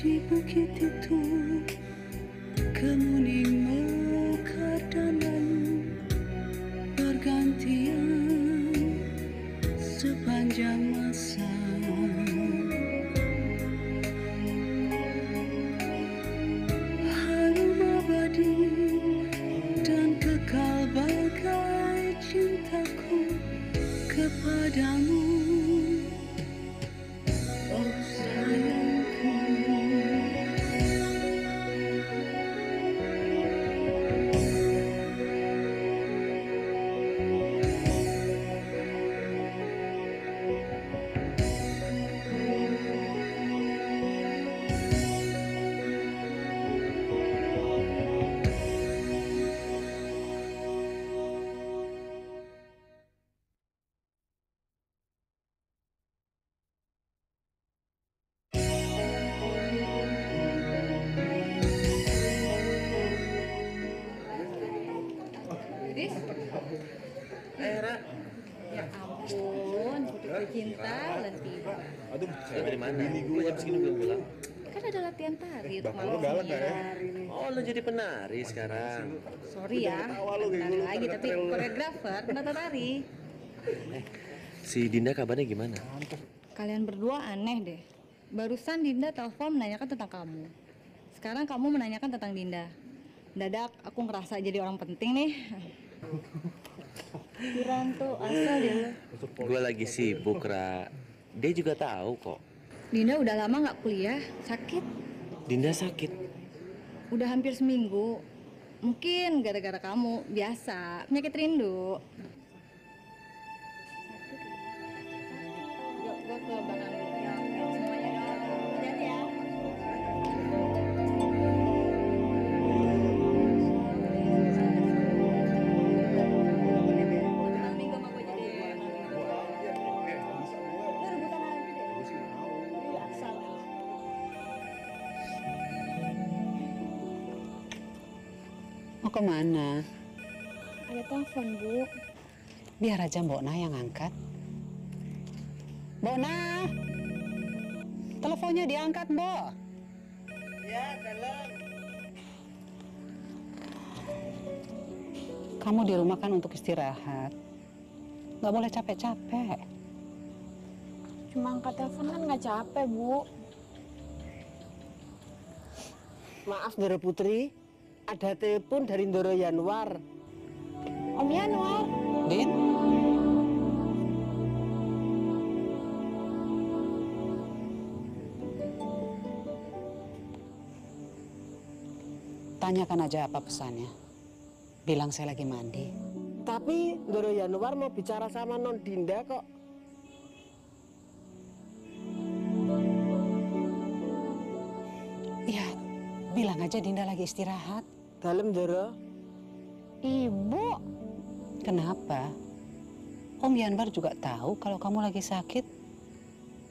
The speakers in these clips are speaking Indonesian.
di bukit itu, kemuning mekar dan layu bergantian sepanjang masa. Harum abadi dan kekal bagai cintaku kepadamu, oh sayangku. Dis? Ra. Ya ampun, putus cinta dan tiba. Aduh, Saya dari mana? Gue jam segini belum pulang. Kan ada latihan tari untuk Bapak lu malam galak ini. gak ya? Oh, lo jadi penari sekarang. Sorry ya, Ketawa lu, bukan penari lu lagi tapi teriak-teriak lu. koreografer, penata tari. Si Dinda kabarnya gimana? Kalian berdua aneh deh. Barusan Dinda telepon menanyakan tentang kamu. Sekarang kamu menanyakan tentang Dinda. Dadak aku ngerasa jadi orang penting nih. Kirain tuh asal dia. Gue lagi sibuk, Ra. Dia juga tahu kok. Dinda udah lama nggak kuliah, sakit. Dinda sakit. Udah hampir seminggu. Mungkin gara-gara kamu, biasa, penyakit rindu. Yuk, gue ke belakang dulu. Yuk, semuanya dong. Hati-hati ya. Malam minggu sama gue jadi. Lu rebutan lagi deh. Iya, salah. Mau kemana? Ada telepon, Bu. Biar aja Mbok Na yang angkat. Mbok Na! Teleponnya diangkat, Mbok. Ya, dalam. Kamu di rumah kan untuk istirahat. Nggak boleh capek-capek. Cuma angkat telepon kan nggak capek, Bu. Maaf Ndoro Putri, ada telepon dari Ndoro Yanwar. Om Yanwar, Din? Tanyakan aja apa pesannya. Bilang saya lagi mandi. Tapi Ndoro Yanwar mau bicara sama Non Dinda kok. Ya, bilang aja Dinda lagi istirahat. Dalem Ndoro. Ibu. Kenapa? Om Yanbar juga tahu kalau kamu lagi sakit.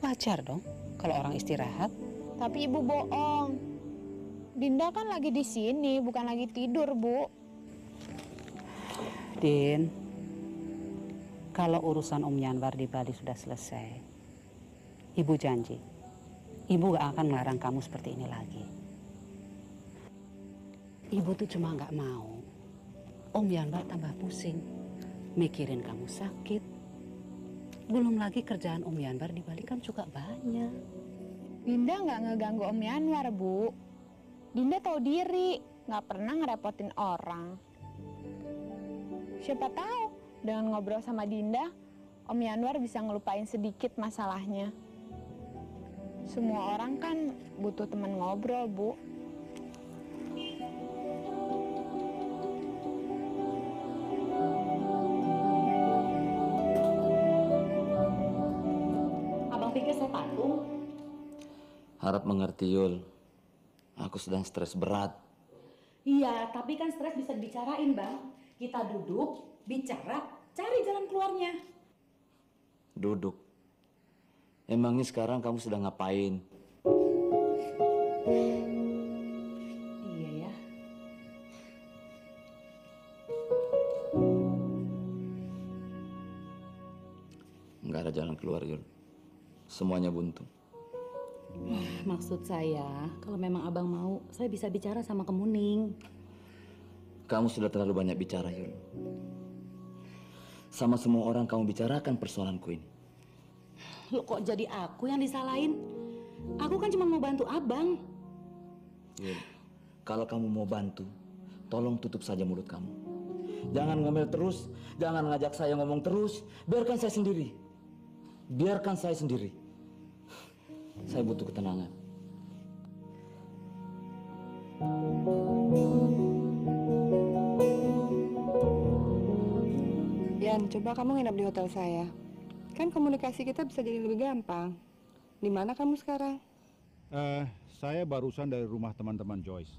Wajar dong kalau orang istirahat. Tapi Ibu bohong. Dinda kan lagi di sini, bukan lagi tidur, Bu. Din, kalau urusan Om Yanbar di Bali sudah selesai, Ibu janji, Ibu gak akan melarang kamu seperti ini lagi. Ibu tuh cuma gak mau Om Yanbar tambah pusing, mikirin kamu sakit. Belum lagi kerjaan Om Yanbar di Bali kan juga banyak. Dinda nggak ngeganggu Om Yanwar, Bu. Dinda tahu diri, nggak pernah ngerepotin orang. Siapa tahu dengan ngobrol sama Dinda, Om Yanwar bisa ngelupain sedikit masalahnya. Semua orang kan butuh teman ngobrol, Bu. Abang pikir saya patung? Harap mengerti, Yul. Aku sedang stres berat. Iya, tapi kan stres bisa dibicarain, Bang. Kita duduk, bicara, cari jalan keluarnya. Duduk. Emangnya sekarang kamu sedang ngapain? Iya ya. Nggak ada jalan keluar, Yul. Semuanya buntu. Maksud saya, kalau memang abang mau, saya bisa bicara sama Kemuning. Kamu sudah terlalu banyak bicara, Yul. Sama semua orang kamu bicarakan persoalanku ini. Lo kok jadi aku yang disalahin? Aku kan cuma mau bantu abang. Yul, kalau kamu mau bantu, tolong tutup saja mulut kamu. Jangan ngomel terus, jangan ngajak saya ngomong terus. Biarkan saya sendiri. Biarkan saya sendiri. Saya butuh ketenangan. Yan, coba kamu nginep di hotel saya. Kan komunikasi kita bisa jadi lebih gampang. Di mana kamu sekarang? Saya barusan dari rumah teman-teman Joyce.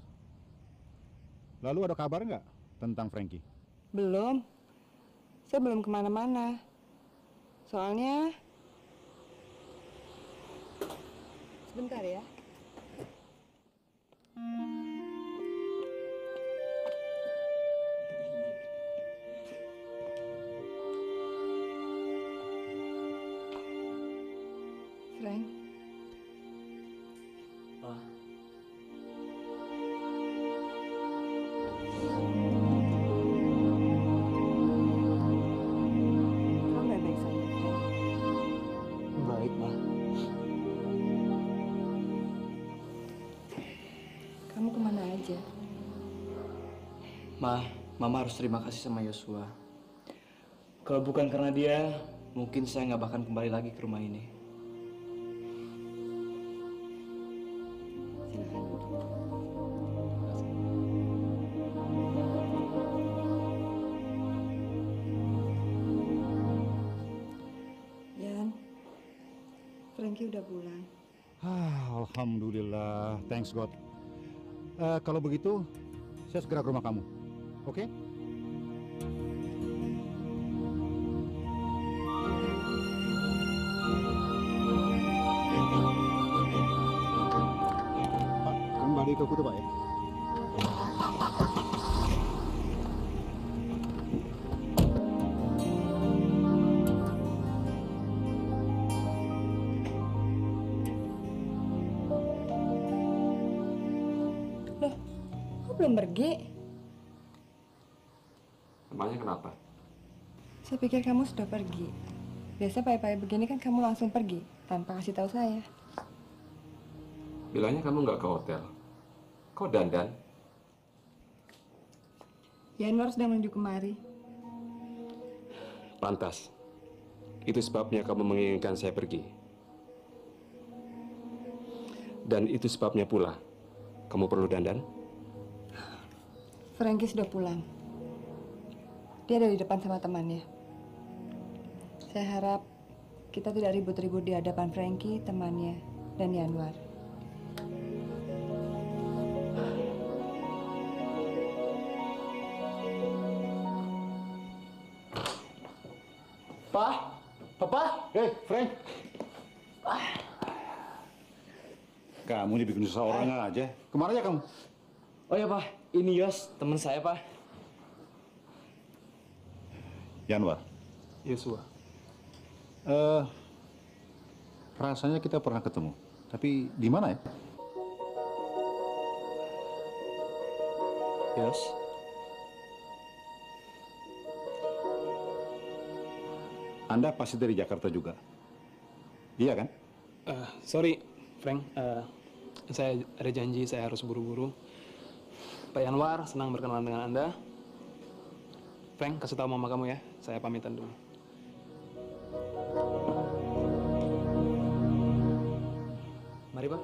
Lalu ada kabar nggak tentang Frankie? Belum. Saya belum kemana-mana. Soalnya... Sebentar ya. Frank. Ah. Kamu baik-baik saja, Frank. Baik, Ma. Kamu kemana aja? Ma, Mama harus terima kasih sama Yosua. Kalau bukan karena dia, mungkin saya nggak bakal kembali lagi ke rumah ini. Yan, Frankie udah pulang. Alhamdulillah, thanks God. Kalau begitu, saya segera ke rumah kamu. Oke? Pak, kembali ke Kutu, Pak ya. Loh, kok belum pergi? Emangnya kenapa? Saya pikir kamu sudah pergi. Biasa pagi-pagi begini kan kamu langsung pergi, tanpa kasih tahu saya. Bilangnya kamu nggak ke hotel. Kok dandan? Yanwar sedang menuju kemari. Pantas. Itu sebabnya kamu menginginkan saya pergi. Dan itu sebabnya pula kamu perlu dandan? Frankie sudah pulang. Dia ada di depan sama temannya. Saya harap kita tidak ribut-ribut di hadapan Frankie, temannya, dan Yanwar. Pak, Papa, Frank. Kamu dibikin susah orang aja. Kemana aja kamu? Oh ya Pak, ini Yos, teman saya Pak. Yanwar. Yosua. Rasanya kita pernah ketemu. Tapi di mana ya? Yos. Anda pasti dari Jakarta juga. Iya kan? Sorry, Frank. Saya ada janji, saya harus buru-buru. Pak Yanwar, senang berkenalan dengan Anda. Frank, kasih tahu mama kamu ya. Saya pamitan dulu. Mari, Pak.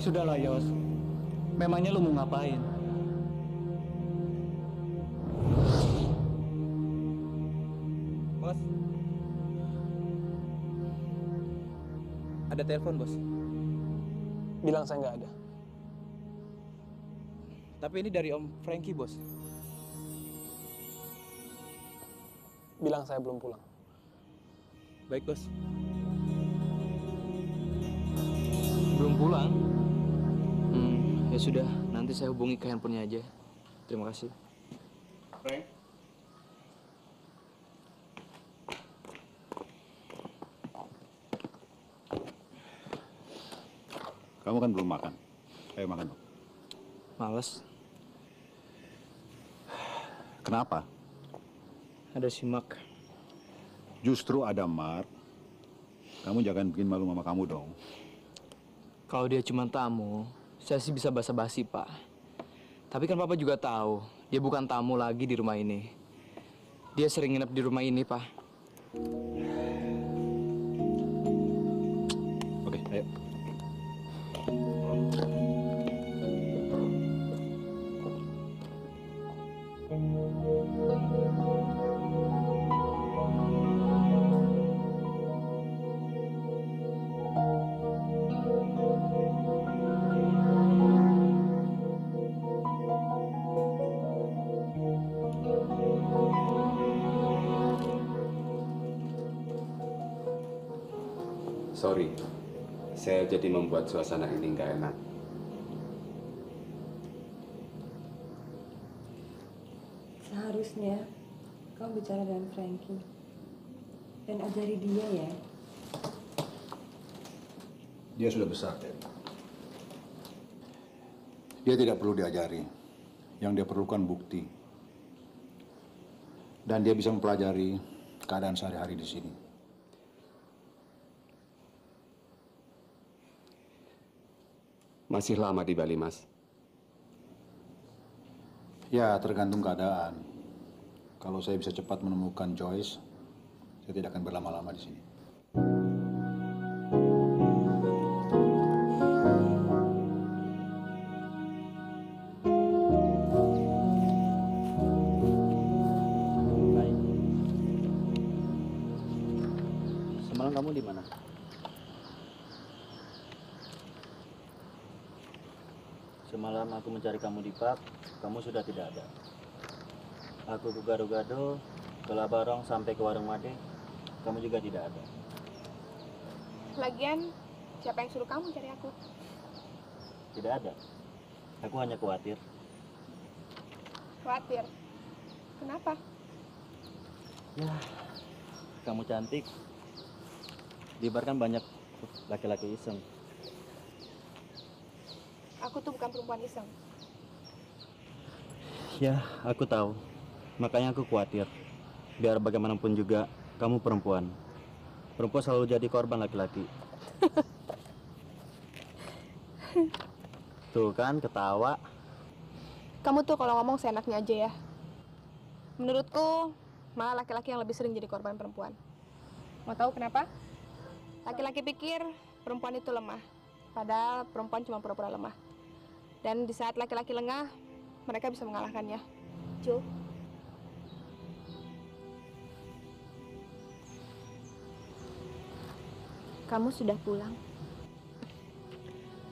Sudahlah, Yos. Memangnya lu mau ngapain? Bos. Ada telepon, Bos. Bilang saya nggak ada. Tapi ini dari Om Frankie, Bos. Bilang saya belum pulang. Baik, Bos. Belum pulang? Ya sudah, nanti saya hubungi ke handphonenya aja. Terima kasih. Frank? Kamu kan belum makan. Ayo makan dong. Males. Kenapa? Ada simak. Justru ada Mark. Kamu jangan bikin malu mama kamu dong. Kalau dia cuma tamu, saya sih bisa basa-basi, Pak. Tapi kan Papa juga tahu, dia bukan tamu lagi di rumah ini. Dia sering nginep di rumah ini, Pak. Oke, ayo. Sorry, saya jadi membuat suasana ini nggak enak. Seharusnya kamu bicara dengan Frankie dan ajari dia ya. Dia sudah besar, Ted. Dia tidak perlu diajari. Yang dia perlukan bukti. Dan dia bisa mempelajari keadaan sehari-hari di sini. Masih lama di Bali, Mas? Ya, tergantung keadaan. Kalau saya bisa cepat menemukan Joyce, saya tidak akan berlama-lama di sini. Baik. Semalam kamu di mana? Semalam aku mencari kamu di pub, kamu sudah tidak ada. Aku ke gado-gado, ke Labarong sampai ke warung Made, kamu juga tidak ada. Lagian, siapa yang suruh kamu cari aku? Tidak ada. Aku hanya khawatir. Khawatir. Kenapa? Ya, kamu cantik. Di bar kan banyak laki-laki iseng. Aku tuh bukan perempuan iseng. Ya, aku tahu. Makanya aku khawatir. Biar bagaimanapun juga, kamu perempuan. Perempuan selalu jadi korban laki-laki. Tuh kan, ketawa. Kamu tuh kalau ngomong seenaknya aja ya. Menurutku, malah laki-laki yang lebih sering jadi korban perempuan. Mau tahu kenapa? Laki-laki pikir perempuan itu lemah. Padahal perempuan cuma pura-pura lemah. Dan di saat laki-laki lengah, mereka bisa mengalahkannya. Jo. Kamu sudah pulang?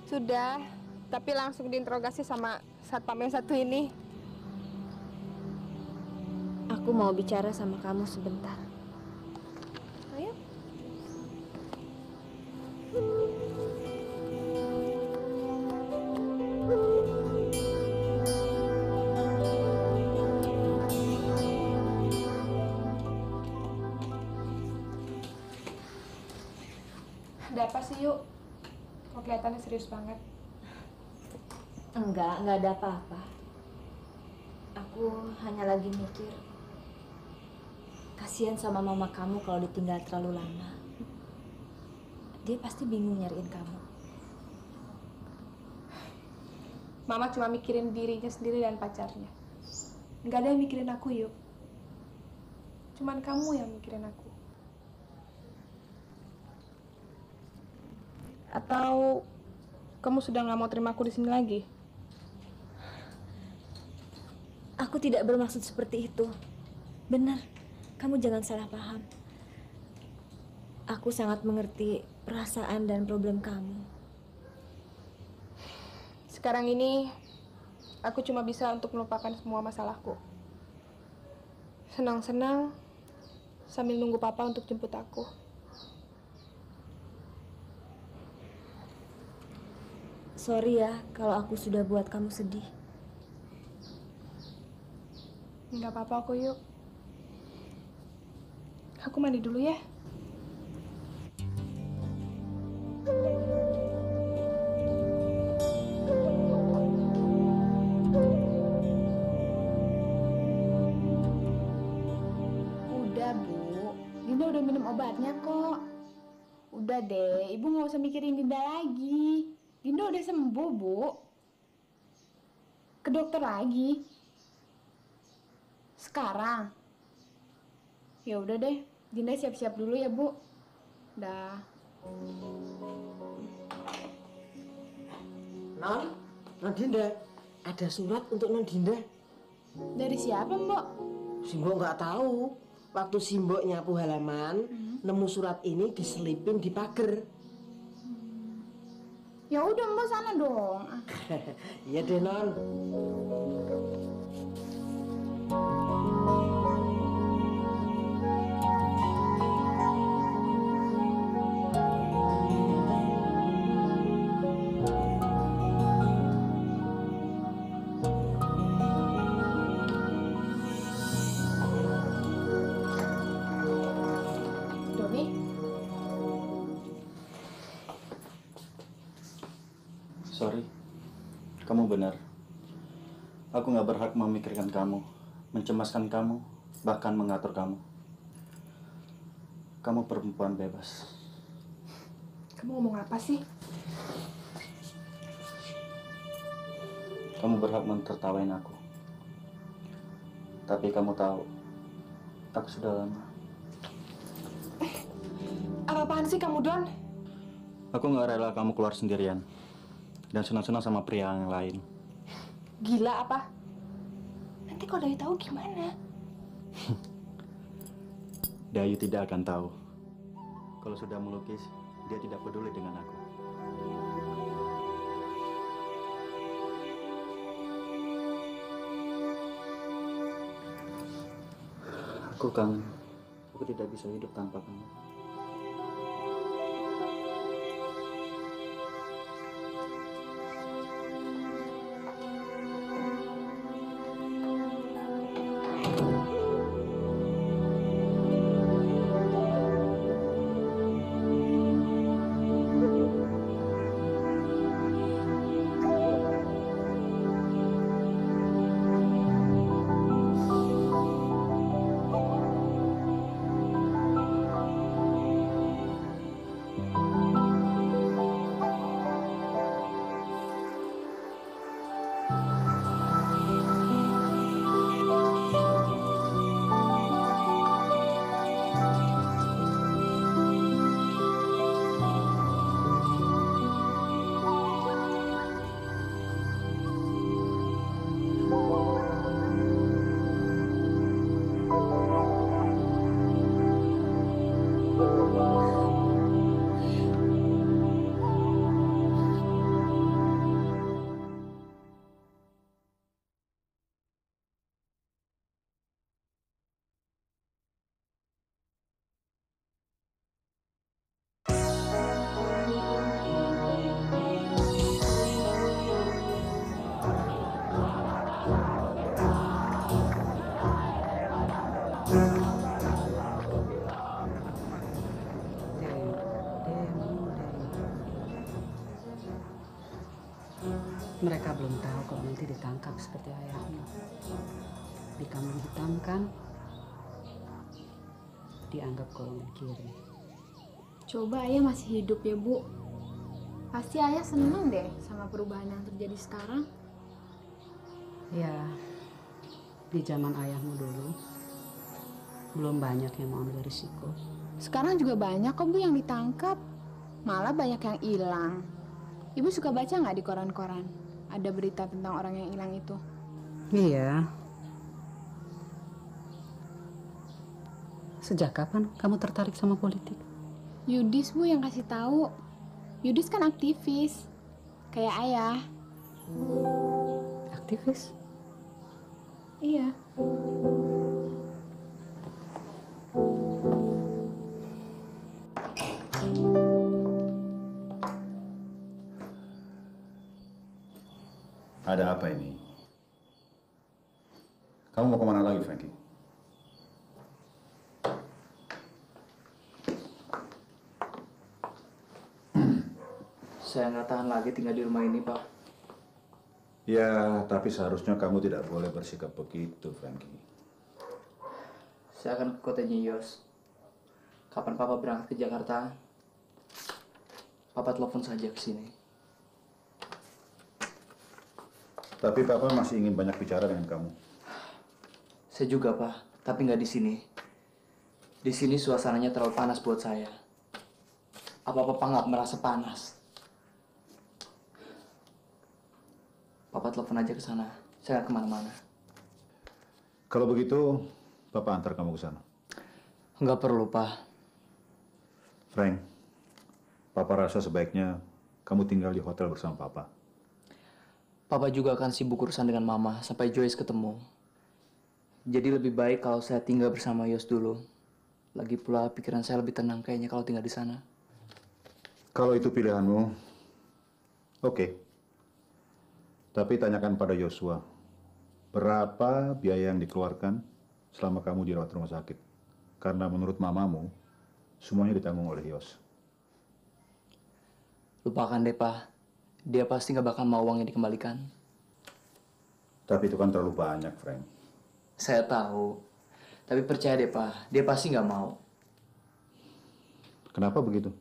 Sudah, tapi langsung diinterogasi sama satpam yang satu ini. Aku mau bicara sama kamu sebentar. Ayo. Ada apa sih, Yuk? Kok kelihatannya serius banget? Enggak ada apa-apa. Aku hanya lagi mikir. Kasihan sama mama kamu kalau ditinggal terlalu lama. Dia pasti bingung nyariin kamu. Mama cuma mikirin dirinya sendiri dan pacarnya. Nggak ada yang mikirin aku, Yuk. Cuman kamu yang mikirin aku. Atau kamu sudah nggak mau terima aku di sini lagi? Aku tidak bermaksud seperti itu. Benar, kamu jangan salah paham. Aku sangat mengerti perasaan dan problem kamu. Sekarang ini, aku cuma bisa untuk melupakan semua masalahku. Senang-senang sambil nunggu papa untuk jemput aku. Sorry ya kalau aku sudah buat kamu sedih. Nggak apa-apa kok, yuk. Aku mandi dulu ya. Udah, Bu. Dinda udah minum obatnya kok. Udah deh, Ibu nggak usah mikirin Dinda lagi. Dinda udah sembuh, Bu. Ke dokter lagi. Sekarang. Ya udah deh, Dinda siap-siap dulu ya, Bu. Dah. Non Dinda, ada surat untuk Non Dinda. Dari siapa, Mbok? Simbo nggak tahu. Waktu Simbo nyapu halaman, nemu surat ini diselipin di pagar. Ya udah, Mbok sana dong. Iya deh, Non. Doni, Sorry, kamu benar. Aku nggak berhak memikirkan kamu, mencemaskan kamu, bahkan mengatur kamu. Kamu perempuan bebas. Kamu ngomong apa sih? Kamu berhak mentertawain aku. Tapi kamu tahu, aku sudah lama. Apa-apaan sih kamu, Don? Aku nggak rela kamu keluar sendirian dan senang-senang sama pria yang lain. Gila apa? Nanti kalau Dayu tahu gimana? Dayu tidak akan tahu. Kalau sudah melukis, dia tidak peduli dengan aku. Aku kangen. Aku tidak bisa hidup tanpa kamu. Mereka belum tahu kalau nanti ditangkap seperti ayahmu. Dikambing hitamkan, dianggap golongan kiri. coba ayah masih hidup ya, Bu. Pasti ayah seneng deh sama perubahan yang terjadi sekarang. Ya, di zaman ayahmu dulu, belum banyak yang mau ambil risiko. Sekarang juga banyak kok, Bu, yang ditangkap. Malah banyak yang hilang. Ibu suka baca nggak di koran-koran? Ada berita tentang orang yang hilang itu. Iya. Sejak kapan kamu tertarik sama politik? Yudis, Bu, yang kasih tahu. Yudis kan aktivis. Kayak ayah. Aktivis? Iya. Ada apa ini? Kamu mau kemana lagi, Frankie? Saya nggak tahan lagi tinggal di rumah ini, Pak. Ya, tapi seharusnya kamu tidak boleh bersikap begitu, Frankie. Saya akan ke kotanya Yos. Kapan Papa berangkat ke Jakarta, Papa telepon saja ke sini. Tapi Papa masih ingin banyak bicara dengan kamu. Saya juga, Pak, tapi nggak di sini. Di sini suasananya terlalu panas buat saya. Apa Papa nggak merasa panas? Papa telepon aja ke sana. Saya nggak kemana-mana. Kalau begitu, Papa antar kamu ke sana. Nggak perlu, Pak. Frank, Papa rasa sebaiknya kamu tinggal di hotel bersama Papa. Papa juga akan sibuk urusan dengan Mama sampai Joyce ketemu. Jadi lebih baik kalau saya tinggal bersama Yos dulu. Lagi pula pikiran saya lebih tenang kayaknya kalau tinggal di sana. Kalau itu pilihanmu, oke. Tapi tanyakan pada Yosua, berapa biaya yang dikeluarkan selama kamu dirawat rumah sakit? Karena menurut mamamu, semuanya ditanggung oleh Yos. Lupakan deh, Pak. Dia pasti nggak bakal mau uangnya dikembalikan. Tapi itu kan terlalu banyak, Frank. Saya tahu. Tapi percaya deh, Pak. Dia pasti nggak mau. Kenapa begitu?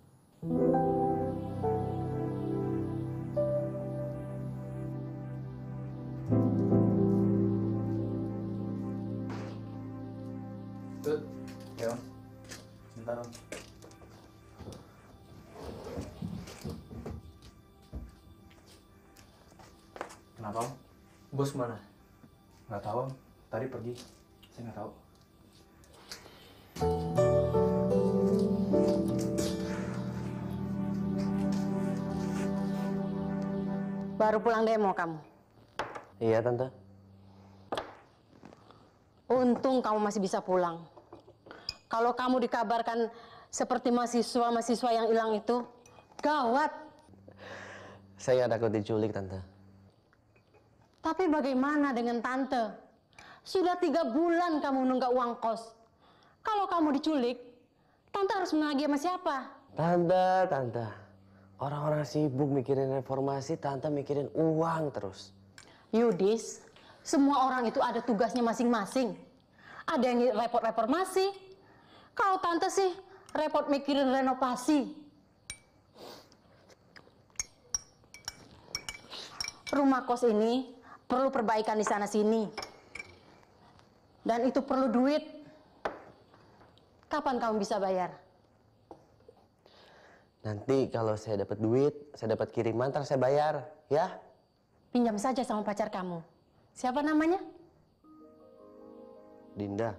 Ya, Om. Sebentar, Om. Kenapa, Om? Bos mana? Nggak tahu, Om. Tadi pergi. Saya nggak tahu. Baru pulang demo kamu? Iya, Tante. Untung kamu masih bisa pulang. Kalau kamu dikabarkan seperti mahasiswa-mahasiswa yang hilang itu, gawat. Saya nggak takut diculik, Tante. Tapi bagaimana dengan Tante? Sudah 3 bulan kamu nunggak uang kos. Kalau kamu diculik, Tante harus menagih sama siapa? Tante. Orang-orang sibuk mikirin reformasi, Tante mikirin uang terus. Yudis, semua orang itu ada tugasnya masing-masing. Ada yang repot reformasi. Kalau Tante sih repot mikirin renovasi. Rumah kos ini perlu perbaikan di sana-sini. Dan itu perlu duit. Kapan kamu bisa bayar? Nanti kalau saya dapat duit, saya dapat kiriman, ntar saya bayar, ya? Pinjam saja sama pacar kamu. Siapa namanya? Dinda.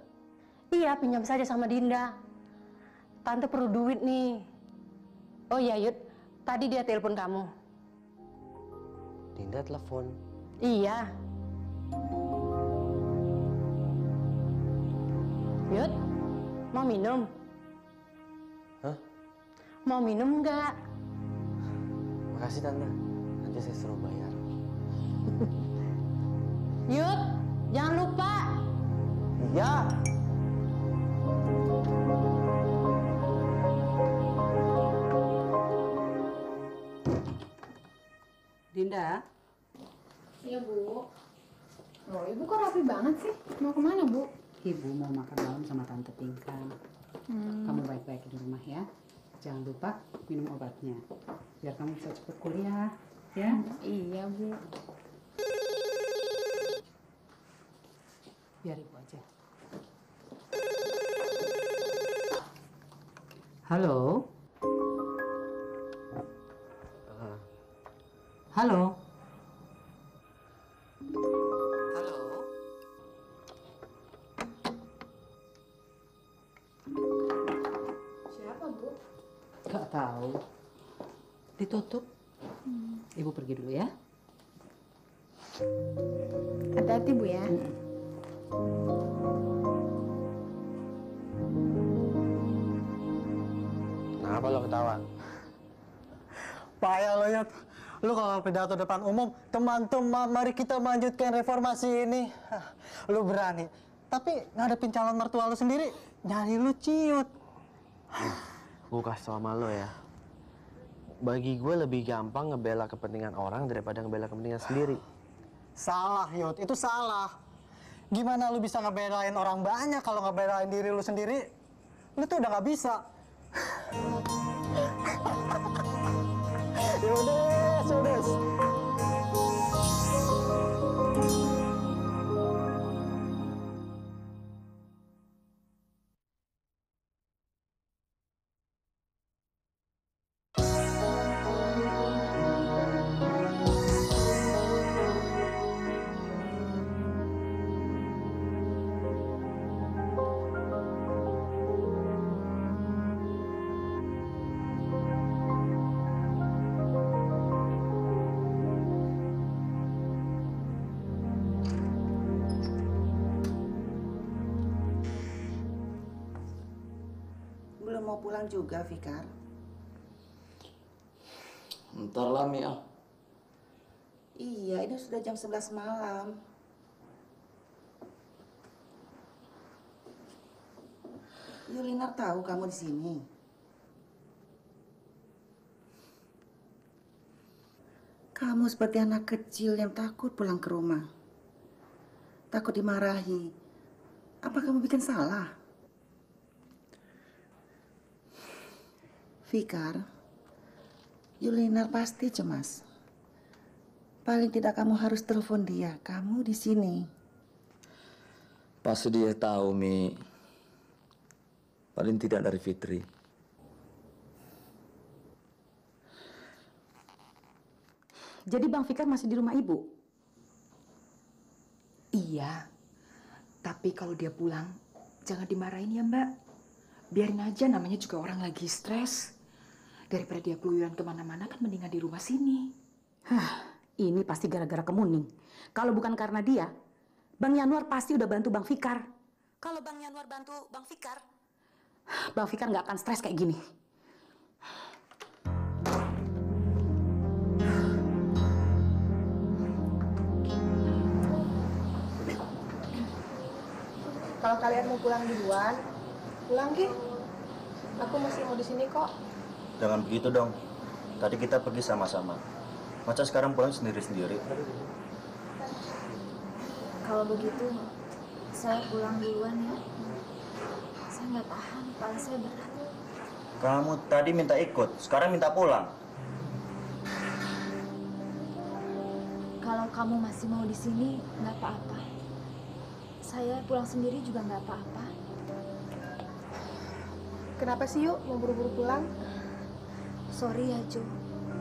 Iya, pinjam saja sama Dinda. Tante perlu duit nih. Oh iya, Yud. Tadi dia telepon kamu. Dinda telepon. Iya. Yud, mau minum? Hah? Mau minum nggak? Makasih, Tante. Nanti saya suruh bayar. Yud, jangan lupa. Iya. Dinda. Iya, Bu. Loh, Ibu kok rapi banget sih? Mau kemana, Bu? Ibu mau makan malam sama Tante Tingka. Kamu baik-baik di rumah ya. Jangan lupa minum obatnya. Biar kamu bisa cepat kuliah, ya. Iya, Bu. Biar Ibu aja. Halo. Halo. Siapa, Bu? Gak tahu. Ditutup. Ibu pergi dulu ya. Hati-hati, Bu ya. Kenapa lo ketawa? Payah lo, Yot. Lu kalau pidato depan umum, teman-teman mari kita melanjutkan reformasi ini. Hah, lu berani. Tapi ngadepin calon mertua lu sendiri, nyari lu ciut. Gue kasih tau sama lo ya. Bagi gue lebih gampang ngebela kepentingan orang daripada ngebela kepentingan sendiri. Salah, Yot. Itu salah. Gimana lu bisa ngebelain orang banyak kalau ngebelain diri lu sendiri? Lu tuh udah nggak bisa. Yaudah, sudah. Belum mau pulang juga, Fikar? Ntar lah, Mia. Iya, ini sudah jam 11 malam. Yulinar tahu kamu di sini. Kamu seperti anak kecil yang takut pulang ke rumah. Takut dimarahi. Apa kamu bikin salah? Fikar, Yulinar pasti cemas. Paling tidak kamu harus telepon dia. Kamu di sini. Pasti dia tahu, Mi. Paling tidak dari Fitri. Jadi Bang Fikar masih di rumah Ibu? Iya. Tapi kalau dia pulang, jangan dimarahin ya, Mbak. Biarin aja, namanya juga orang lagi stres. Daripada dia keluyuran kemana-mana, kan mendingan di rumah sini. Hah, ini pasti gara-gara Kemuning. Kalau bukan karena dia, Bang Yanuar pasti udah bantu Bang Fikar. Kalau Bang Yanuar bantu Bang Fikar, Bang Fikar nggak akan stres kayak gini. Kalau kalian mau pulang duluan, pulang Ki. Aku masih mau di sini kok. Jangan begitu dong. Tadi kita pergi sama-sama. Masa sekarang pulang sendiri-sendiri? Kalau begitu, saya pulang duluan ya. Saya nggak tahan, kepala saya berat. Kamu tadi minta ikut, sekarang minta pulang. Kalau kamu masih mau di sini, nggak apa-apa. Saya pulang sendiri juga nggak apa-apa. Kenapa sih yuk mau buru-buru pulang? Sorry ya Jo,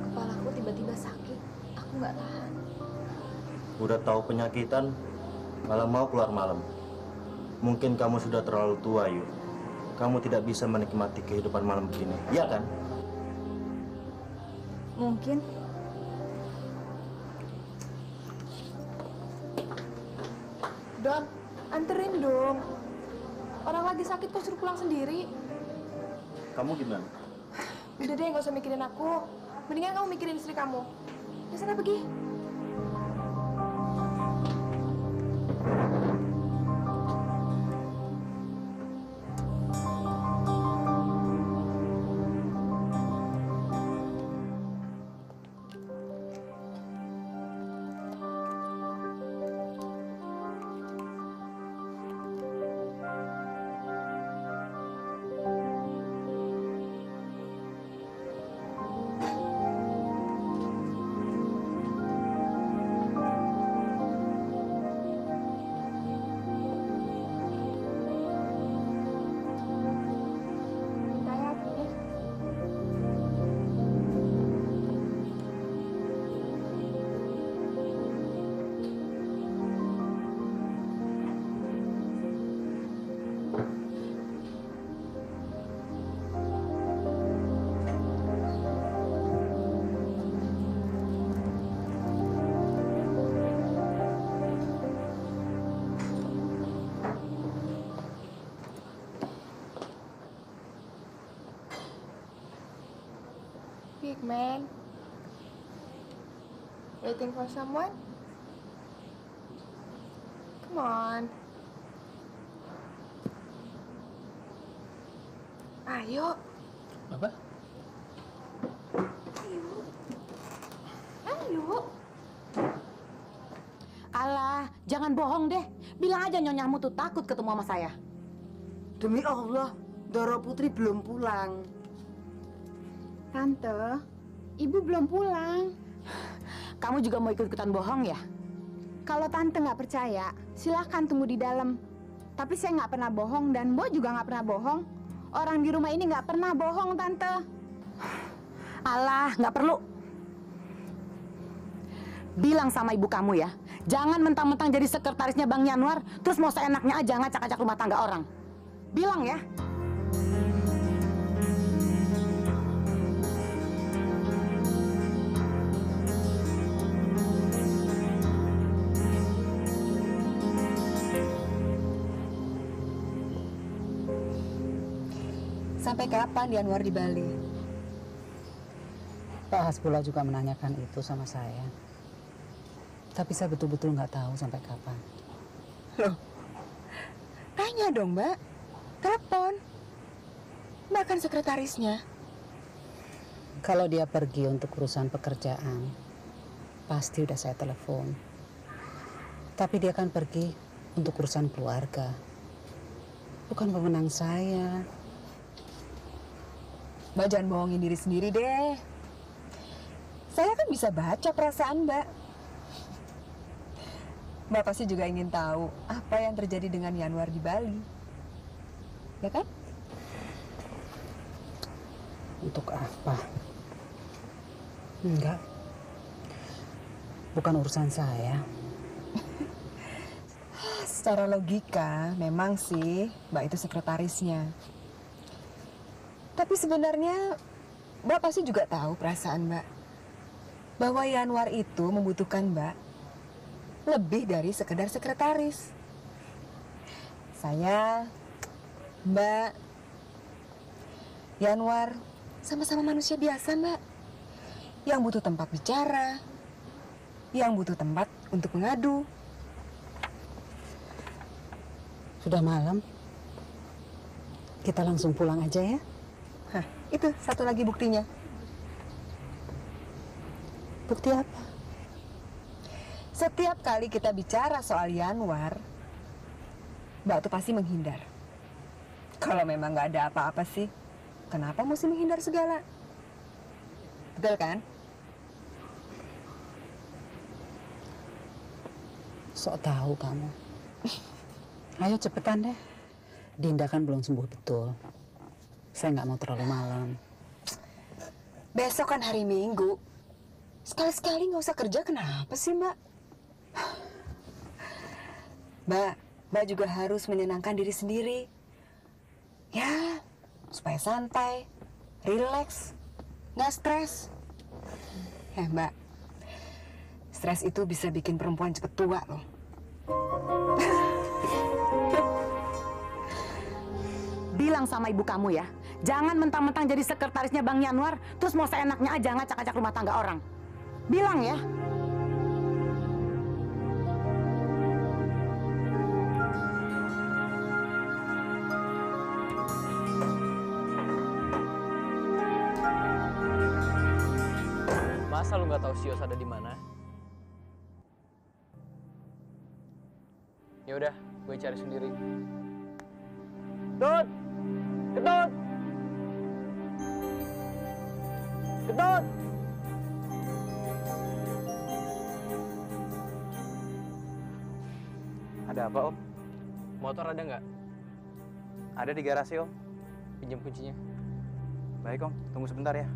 kepalaku tiba-tiba sakit. Aku nggak tahan. Udah tahu penyakitan, malah mau keluar malam. Mungkin kamu sudah terlalu tua, Yu. Kamu tidak bisa menikmati kehidupan malam begini, iya kan? Mungkin. Don, anterin dong. Orang lagi sakit kok suruh pulang sendiri. Kamu gimana? Udah deh, nggak usah mikirin aku. Mendingan kamu mikirin istri kamu. Ya sana pergi. Man, waiting for someone? Come on. Ayo. Apa? Ayo. Alah, jangan bohong deh. Bilang aja nyonyamu tuh takut ketemu sama saya. Demi Allah, Doro Putri belum pulang. Tante, ibu belum pulang. Kamu juga mau ikut-ikutan bohong ya? Kalau tante nggak percaya, silahkan tunggu di dalam. Tapi saya nggak pernah bohong dan Mbok juga nggak pernah bohong. Orang di rumah ini nggak pernah bohong, Tante. Alah, nggak perlu. Bilang sama ibu kamu ya, jangan mentang-mentang jadi sekretarisnya Bang Yanwar, terus mau seenaknya aja ngacak-ngacak rumah tangga orang. Bilang ya. Sampai kapan Yanwar di Bali? Pak Hasbullah juga menanyakan itu sama saya. Tapi saya betul-betul nggak tahu sampai kapan. Loh, tanya dong Mbak. Telepon. Mbak kan sekretarisnya. Kalau dia pergi untuk urusan pekerjaan, pasti udah saya telepon. Tapi dia kan pergi untuk urusan keluarga. Bukan pemenang saya. Mbak jangan bohongin diri sendiri deh. Saya kan bisa baca perasaan Mbak. Mbak pasti juga ingin tahu apa yang terjadi dengan Yanwar di Bali. Ya kan? Untuk apa? Enggak. Bukan urusan saya. Secara logika, memang sih Mbak itu sekretarisnya. Tapi sebenarnya Mbak pasti juga tahu perasaan Mbak. Bahwa Yanwar itu membutuhkan Mbak lebih dari sekedar sekretaris. Saya, Mbak, Yanwar sama-sama manusia biasa Mbak. Yang butuh tempat bicara, yang butuh tempat untuk mengadu. Sudah malam. Kita langsung pulang aja ya. Hah, itu satu lagi buktinya. Bukti apa? Setiap kali kita bicara soal Yanwar, Mbak tuh pasti menghindar. Kalau memang nggak ada apa-apa sih, kenapa mesti menghindar segala? Betul kan? Sok tahu kamu. Ayo cepetan deh. Dinda kan belum sembuh betul. Saya nggak mau terlalu malam. Besok kan hari Minggu. Sekali-sekali nggak usah kerja, kenapa sih Mbak? Mbak juga harus menyenangkan diri sendiri. Ya, supaya santai, rileks, nggak stres. Mbak, stres itu bisa bikin perempuan cepet tua loh. Bilang sama ibu kamu ya, jangan mentang-mentang jadi sekretarisnya Bang Yanwar, terus mau seenaknya aja ngacak-ngacak rumah tangga orang. Bilang ya. Masa lu nggak tahu Sios ada di mana? Ya udah, gue cari sendiri. Ketut! Ketut! Ketut! Ada apa, Om? Motor ada nggak? Ada di garasi, Om. Pinjam kuncinya. Baik, Om. Tunggu sebentar ya.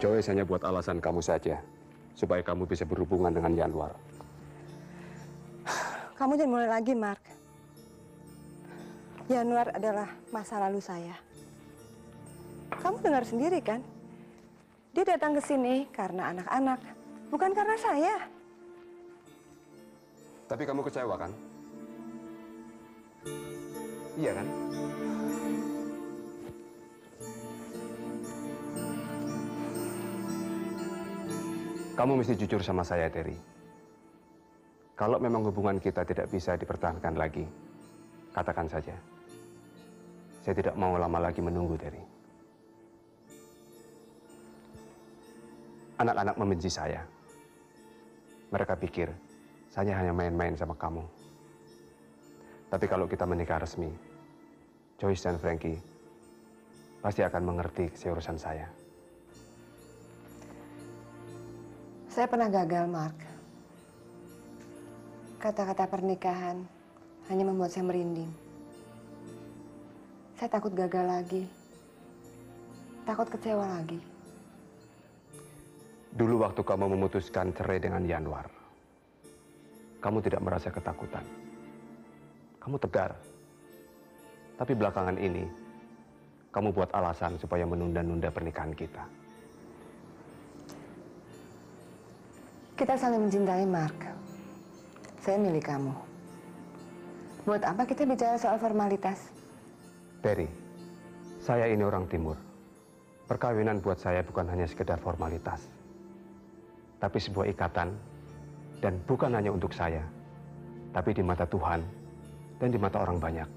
Joyce hanya buat alasan kamu saja, supaya kamu bisa berhubungan dengan Yanwar. Kamu jangan mulai lagi, Mark. Yanuar adalah masa lalu saya. Kamu dengar sendiri kan? Dia datang ke sini karena anak-anak, bukan karena saya. Tapi kamu kecewa kan? Iya kan? Kamu mesti jujur sama saya, Terry. Kalau memang hubungan kita tidak bisa dipertahankan lagi, katakan saja. Saya tidak mau lama lagi menunggu, Terry. Anak-anak membenci saya. Mereka pikir saya hanya main-main sama kamu. Tapi kalau kita menikah resmi, Joyce dan Frankie pasti akan mengerti keseriusan saya. Saya pernah gagal, Mark. Kata-kata pernikahan hanya membuat saya merinding. Saya takut gagal lagi. Takut kecewa lagi. Dulu waktu kamu memutuskan cerai dengan Yanuar, kamu tidak merasa ketakutan. Kamu tegar. Tapi belakangan ini, kamu buat alasan supaya menunda-nunda pernikahan kita. Kita saling mencintai, Mark. Saya milik kamu. Buat apa kita bicara soal formalitas? Terry, saya ini orang timur. Perkawinan buat saya bukan hanya sekedar formalitas, tapi sebuah ikatan, dan bukan hanya untuk saya, tapi di mata Tuhan dan di mata orang banyak.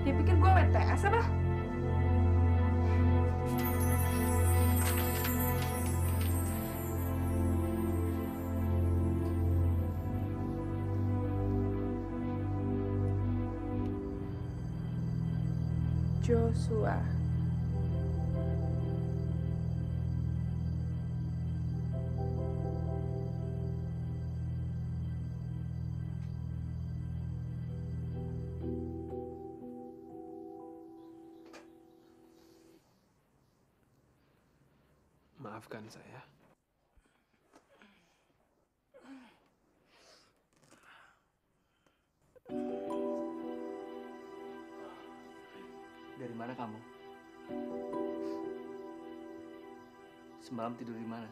Dia pikir gue WTS apa? Joshua. Maafkan saya. Dari mana kamu? Semalam tidur di mana?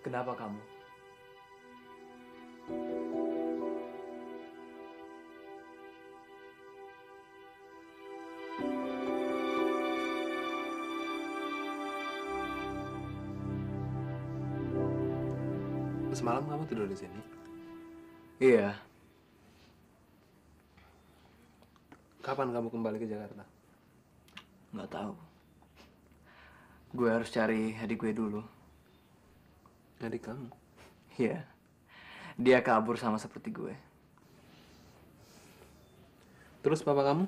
Kenapa kamu? Semalam kamu tidur di sini? Iya. Kapan kamu kembali ke Jakarta? Nggak tahu. Gue harus cari adik gue dulu. Adik kamu? Iya. Dia kabur sama seperti gue. Terus papa kamu?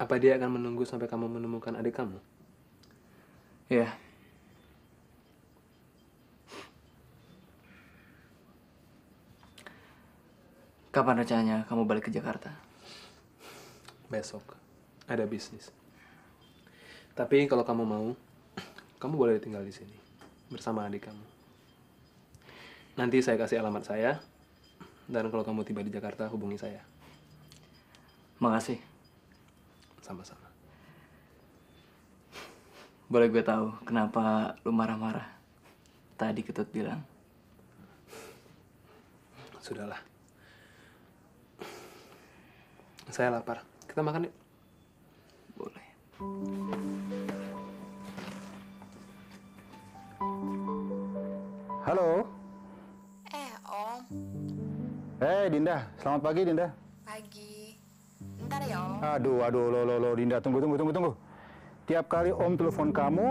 Apa dia akan menunggu sampai kamu menemukan adik kamu? Iya. Kapan rencananya kamu balik ke Jakarta? Besok. Ada bisnis. Tapi kalau kamu mau, kamu boleh tinggal di sini bersama adik kamu. Nanti saya kasih alamat saya. Dan kalau kamu tiba di Jakarta, hubungi saya. Makasih. Sama-sama. Boleh gue tahu kenapa lu marah-marah? Tadi Ketut bilang. Sudahlah. Saya lapar. Kita makan yuk. Boleh. Halo. Om. Dinda. Selamat pagi, Dinda. Pagi. Ntar ya, Om. Aduh, lo, Dinda, tunggu. Tiap kali Om telepon kamu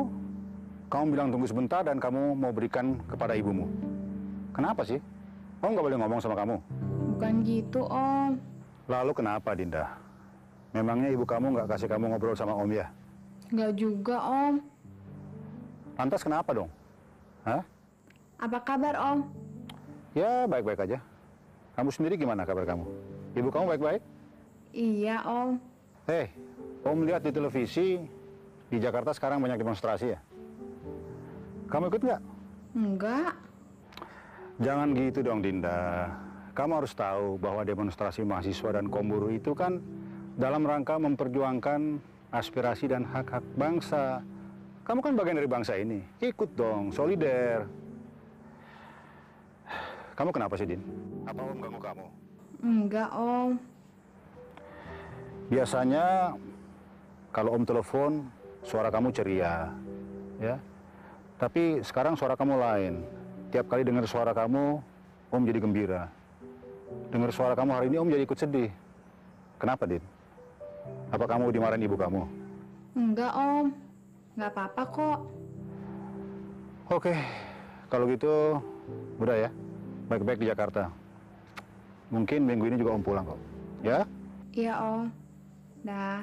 bilang tunggu sebentar dan kamu mau berikan kepada ibumu. Kenapa sih? Om nggak boleh ngomong sama kamu. Bukan gitu, Om. Lalu kenapa, Dinda? Memangnya ibu kamu nggak kasih kamu ngobrol sama Om ya? Nggak juga, Om. Lantas kenapa dong? Hah? Apa kabar, Om? Ya, baik-baik aja. Kamu sendiri gimana kabar kamu? Ibu kamu baik-baik? Iya, Om. Om lihat di televisi, di Jakarta sekarang banyak demonstrasi ya? Kamu ikut nggak? Enggak. Jangan gitu dong, Dinda. Kamu harus tahu bahwa demonstrasi mahasiswa dan kaum buruh itu kan dalam rangka memperjuangkan aspirasi dan hak-hak bangsa. Kamu kan bagian dari bangsa ini. Ikut dong, solider. Kamu kenapa sih, Din? Apa Om ganggu kamu? Enggak, Om. Biasanya kalau Om telepon, suara kamu ceria, ya. Tapi sekarang suara kamu lain. Tiap kali dengar suara kamu, Om jadi gembira. Dengar suara kamu hari ini, Om jadi ikut sedih. Kenapa, Din? Apa kamu dimarahin ibu kamu? Enggak, Om. Nggak apa-apa kok. Oke, kalau gitu udah ya. Baik-baik di Jakarta. Mungkin minggu ini juga Om pulang kok. Ya? Iya, Om. Dah.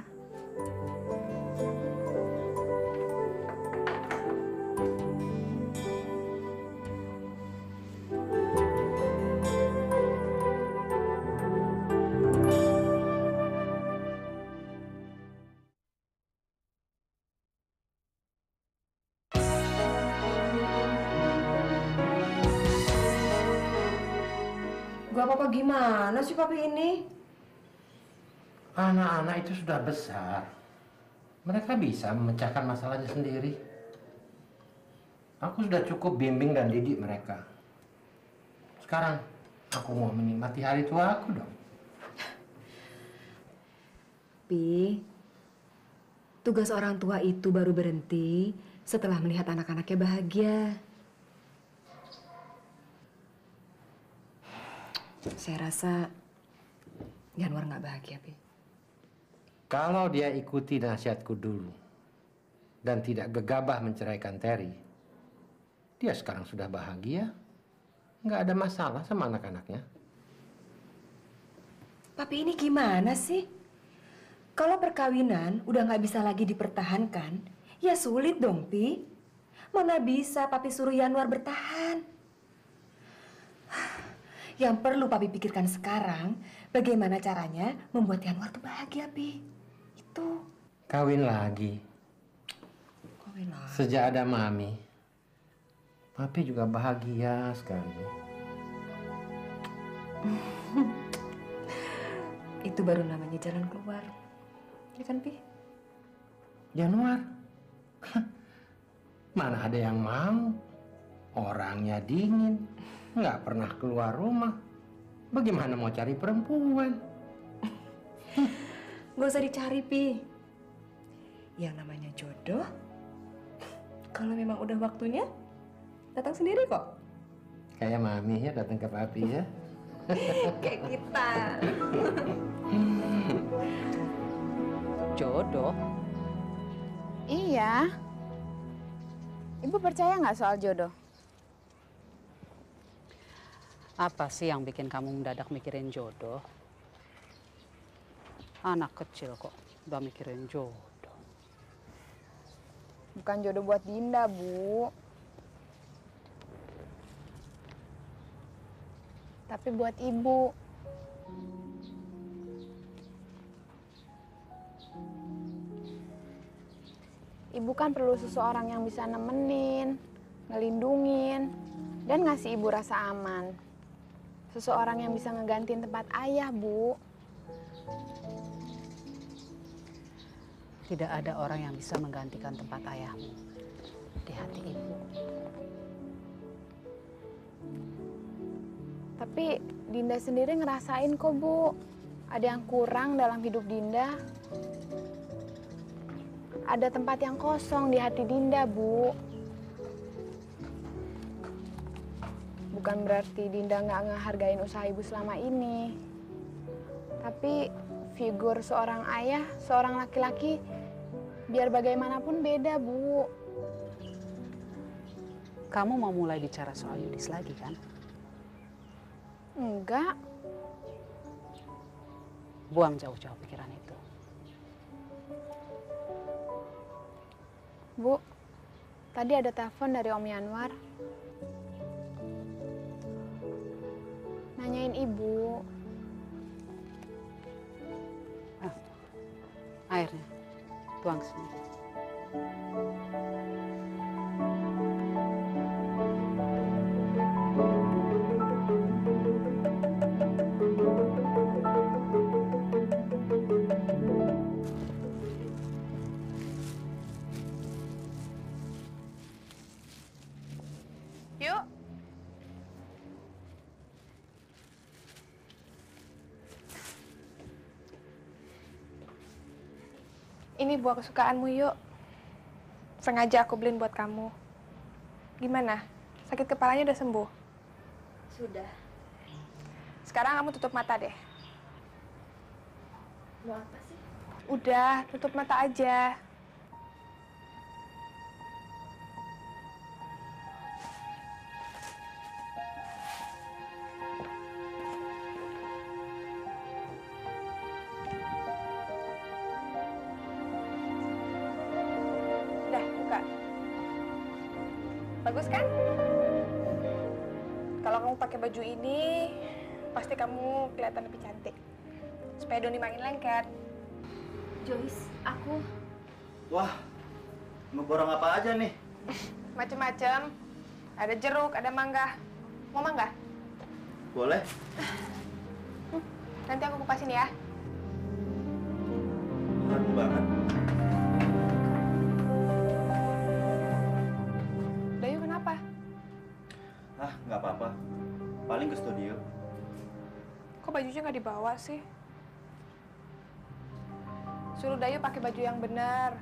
Gak apa-apa gimana sih papi ini? Anak-anak itu sudah besar. Mereka bisa memecahkan masalahnya sendiri. Aku sudah cukup bimbing dan didik mereka. Sekarang aku mau menikmati hari tua aku dong. Pi, tugas orang tua itu baru berhenti setelah melihat anak-anaknya bahagia. Saya rasa Yanwar nggak bahagia, Pi. Kalau dia ikuti nasihatku dulu dan tidak gegabah menceraikan Terry, dia sekarang sudah bahagia. Nggak ada masalah sama anak-anaknya. Papi ini gimana sih? Kalau perkawinan udah nggak bisa lagi dipertahankan, ya sulit dong, Pi. Mana bisa Papi suruh Yanwar bertahan? Yang perlu Papi pikirkan sekarang, bagaimana caranya membuat Yanwar tuh bahagia, Pi. Itu. Kawin lagi. Kawin lagi. Sejak ada Mami, Papi juga bahagia sekali. Itu baru namanya jalan keluar. Ya kan, Pi? Januar. Mana ada yang mau? Orangnya dingin, nggak pernah keluar rumah. Bagaimana mau cari perempuan? Gak usah dicari, Pi. Yang namanya jodoh, kalau memang udah waktunya, datang sendiri kok. Kayak Mami ya datang ke Papi ya. Kayak kita. Jodoh? Iya. Ibu percaya nggak soal jodoh? Apa sih yang bikin kamu mendadak mikirin jodoh? Anak kecil kok udah mikirin jodoh. Bukan jodoh buat Dinda, Bu. Tapi buat Ibu. Ibu kan perlu seseorang yang bisa nemenin, ngelindungin, Dan ngasih ibu rasa aman. Seseorang yang bisa ngegantiin tempat ayah, Bu. Tidak ada orang yang bisa menggantikan tempat ayahmu di hati ibu. Tapi Dinda sendiri ngerasain kok, Bu. Ada yang kurang dalam hidup Dinda. Ada tempat yang kosong di hati Dinda, Bu. Bukan berarti Dinda nggak ngehargain usaha ibu selama ini. Tapi figur seorang ayah, seorang laki-laki, biar bagaimanapun beda, Bu. Kamu mau mulai bicara soal Yudis lagi, kan? Enggak. Buang jauh-jauh pikiran itu. Bu, tadi ada telepon dari Om Yanwar. Nanyain ibu. Airnya, tuang sini. Yuk. Ini buah kesukaanmu, Yuk. Sengaja aku beliin buat kamu. Gimana? Sakit kepalanya udah sembuh? Sudah. Sekarang kamu tutup mata deh. Mau apa sih? Udah, tutup mata aja. Dah, buka. Bagus kan? Kalau kamu pakai baju ini, pasti kamu kelihatan lebih cantik. Supaya Doni makin lengket. Joyce, aku... Wah, mau borong apa aja nih? Macem-macem. Ada jeruk, ada mangga. Mau mangga? Boleh. Nanti aku kupasin ya. Harum banget. Dayu kenapa? Ah, nggak apa-apa. Paling ke studio. Kok bajunya nggak dibawa sih? Suruh Dayu pakai baju yang benar.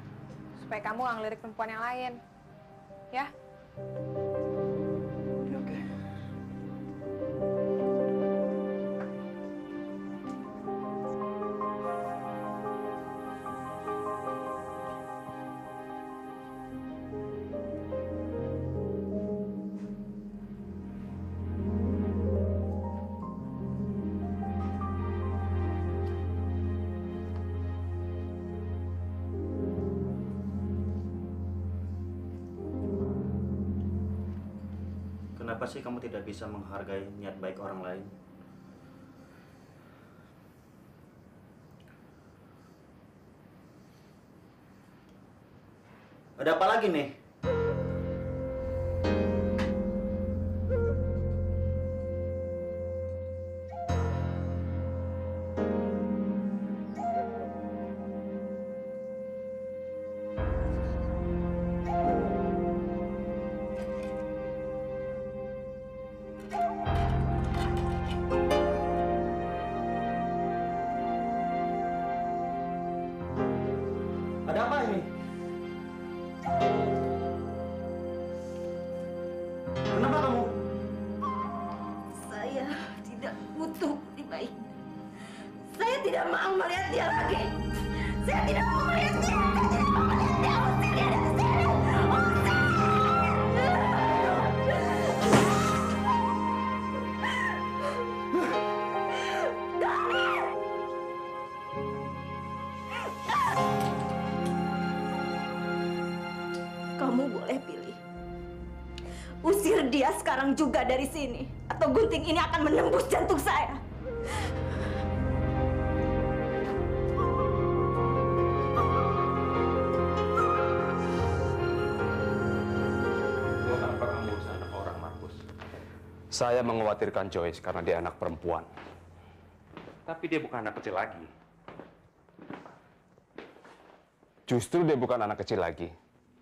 Supaya kamu nggak ngelirik perempuan yang lain. Ya? Oke. Kenapa sih kamu tidak bisa menghargai niat baik orang lain? Ada apa lagi nih? Ada apa ini? Kenapa kamu? Saya tidak butuh budi baiknya. Saya tidak mau melihat dia lagi. Saya tidak mau melihat dia. Saya tidak mau melihat dia. Usir dia dari sini. Kamu boleh pilih. Usir dia sekarang juga dari sini. Atau gunting ini akan menembus jantung saya. Buat apa kamu urusan anak orang, Markus? Saya mengkhawatirkan Joyce karena dia anak perempuan. Tapi dia bukan anak kecil lagi. Justru dia bukan anak kecil lagi.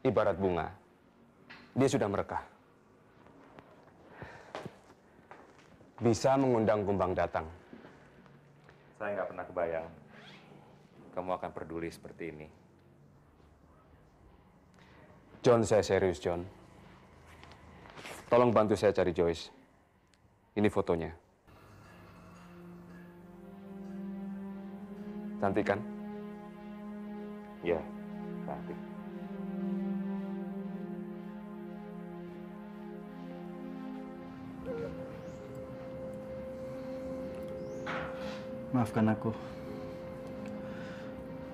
Ibarat bunga. Dia sudah merekah. Bisa mengundang kumbang datang. Saya nggak pernah kebayang kamu akan peduli seperti ini. John, saya serius, John. Tolong bantu saya cari Joyce. Ini fotonya. Cantik kan? Ya, cantik. Maafkan aku.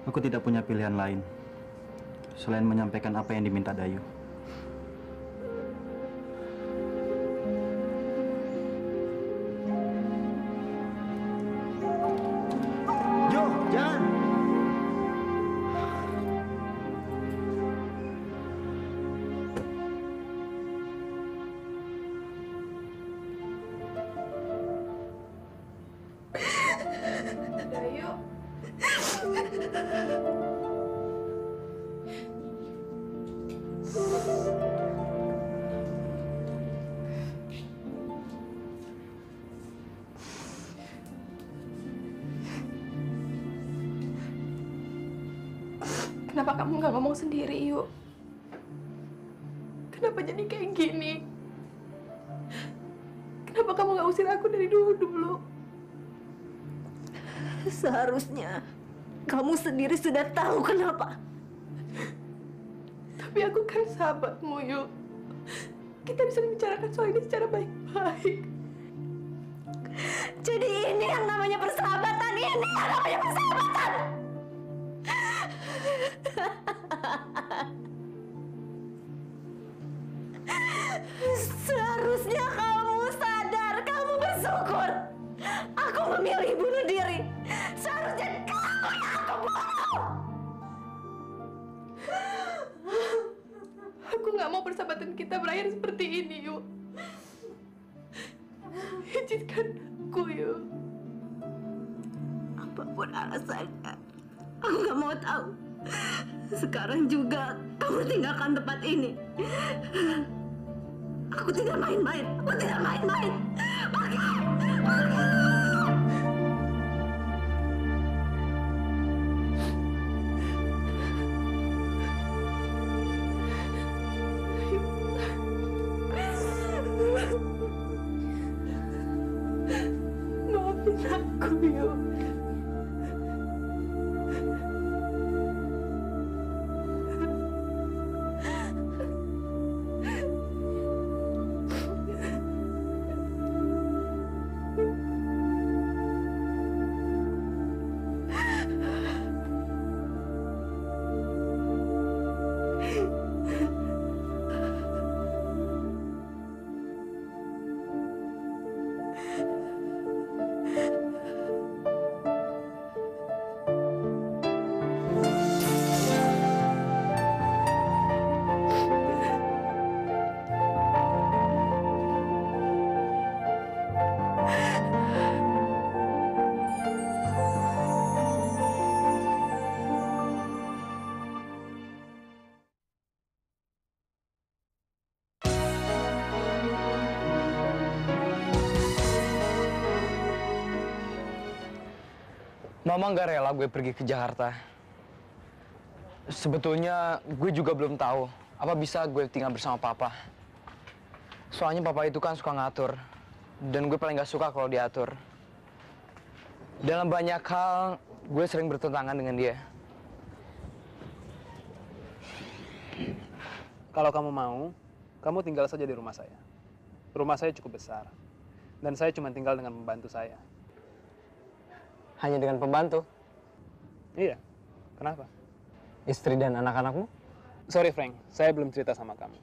Aku tidak punya pilihan lain selain menyampaikan apa yang diminta Dayu. Jo, jangan. Dayu. Kenapa kamu nggak ngomong sendiri, Yuk? Kenapa jadi kayak gini? Kenapa kamu nggak usir aku dari dulu? Seharusnya kamu sendiri sudah tahu kenapa. Tapi aku kan sahabatmu, Yuk. Kita bisa membicarakan soal ini secara baik-baik. Jadi ini yang namanya persahabatan, ini yang namanya persahabatan. Seharusnya kamu sadar, kamu bersyukur. Aku memilih bunuh diri. Seharusnya kamu yang aku bunuh. Aku nggak mau persahabatan kita berakhir seperti ini, Yuk. Izinkan aku, Yuk. Apapun alasannya, aku nggak mau tahu. Sekarang juga kamu tinggalkan tempat ini. Aku tidak main-main. Aku tidak main-main. Pergi! Pergi! Maafin aku, Yuk. Mama nggak rela gue pergi ke Jakarta. Sebetulnya gue juga belum tahu apa bisa gue tinggal bersama papa. Soalnya papa itu kan suka ngatur, dan gue paling nggak suka kalau diatur. Dalam banyak hal, gue sering bertentangan dengan dia. Kalau kamu mau, kamu tinggal saja di rumah saya. Rumah saya cukup besar, dan saya cuma tinggal dengan pembantu saya. Hanya dengan pembantu? Iya, kenapa? Istri dan anak-anakmu? Sorry Frank, saya belum cerita sama kamu.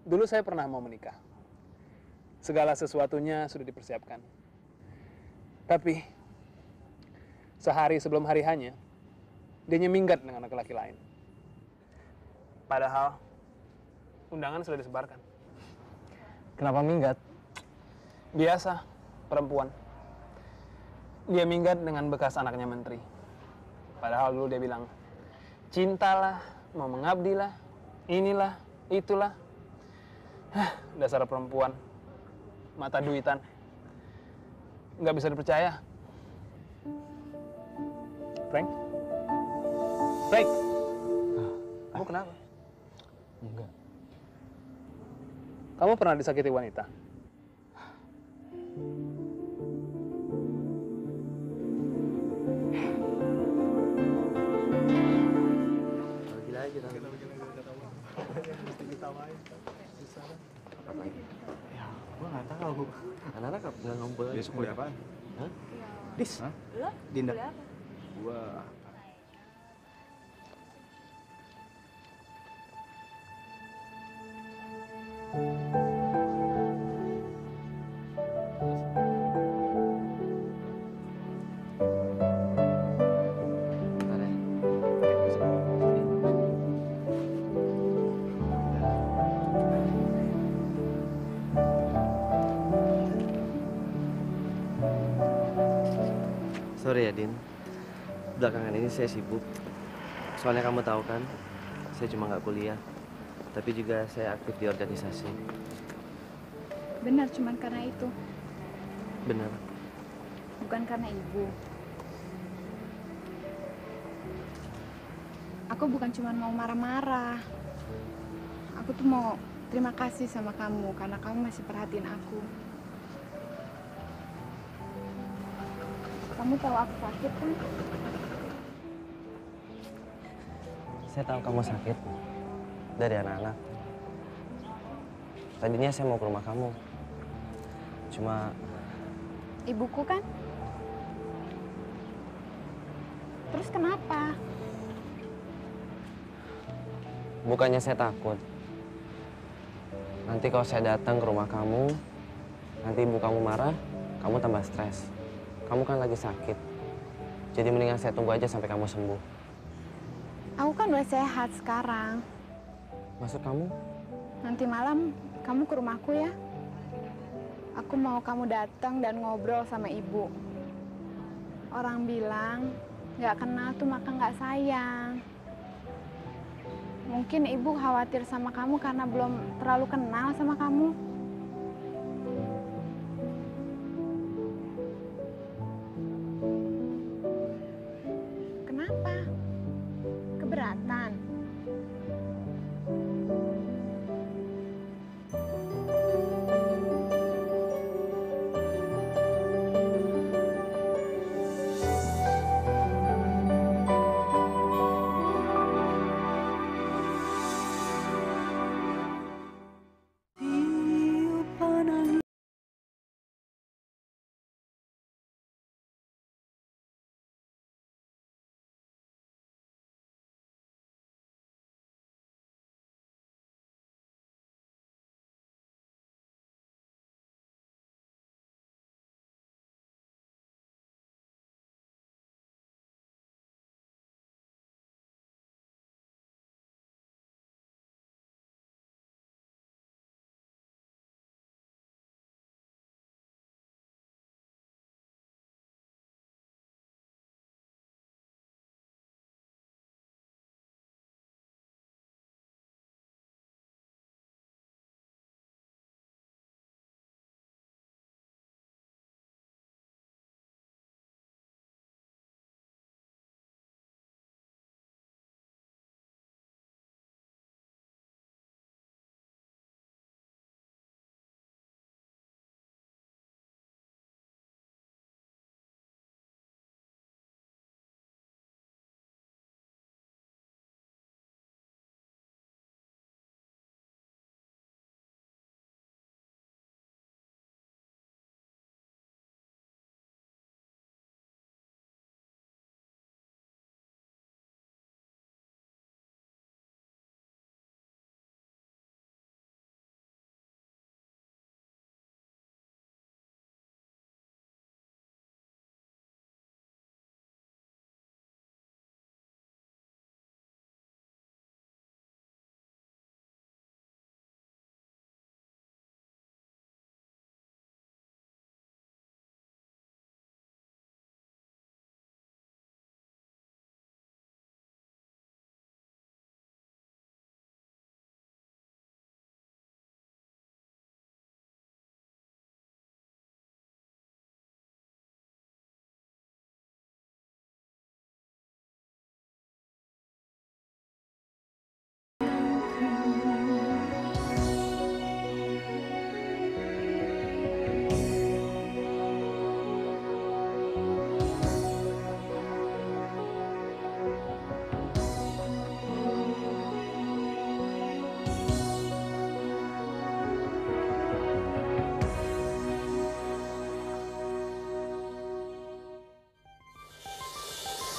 Dulu saya pernah mau menikah. Segala sesuatunya sudah dipersiapkan. Tapi, sehari sebelum hari hanya, dia minggat dengan laki-laki lain. Padahal, undangan sudah disebarkan. Kenapa minggat? Biasa, perempuan. Dia minggat dengan bekas anaknya menteri. Padahal dulu dia bilang, cintalah, mau mengabdilah, inilah, itulah. Hah, dasar perempuan. Mata duitan. Nggak bisa dipercaya. Frank? Frank! Kamu kenapa? Enggak. Kamu pernah disakiti wanita? Gila aja tante. Ya, gua nggak tahu. Anak-anak nggak ngumpul lagi. Besok kuliah apaan? Hah? Dis? Lo? Dinda. Kuliah apa? Gua Sorry ya, Din. Belakangan ini saya sibuk. Soalnya kamu tahu kan, saya cuma nggak kuliah, tapi juga saya aktif di organisasi. Benar, cuman karena itu. Benar. Bukan karena ibu. Aku bukan cuma mau marah-marah. Aku tuh mau terima kasih sama kamu karena kamu masih perhatiin aku. Kamu tahu aku sakit kan? Saya tahu kamu sakit dari anak-anak. Tadinya saya mau ke rumah kamu. Cuma Ibuku kan? Terus kenapa? bukannya saya takut. Nanti kalau saya datang ke rumah kamu, nanti ibu kamu marah, kamu tambah stres. Kamu kan lagi sakit. Jadi mendingan saya tunggu aja sampai kamu sembuh. Aku kan udah sehat sekarang. Maksud kamu? Nanti malam kamu ke rumahku ya. Aku mau kamu datang dan ngobrol sama ibu. Orang bilang nggak kenal tuh maka nggak sayang. Mungkin ibu khawatir sama kamu karena belum terlalu kenal sama kamu. Kenapa? Keberatan?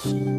Shh.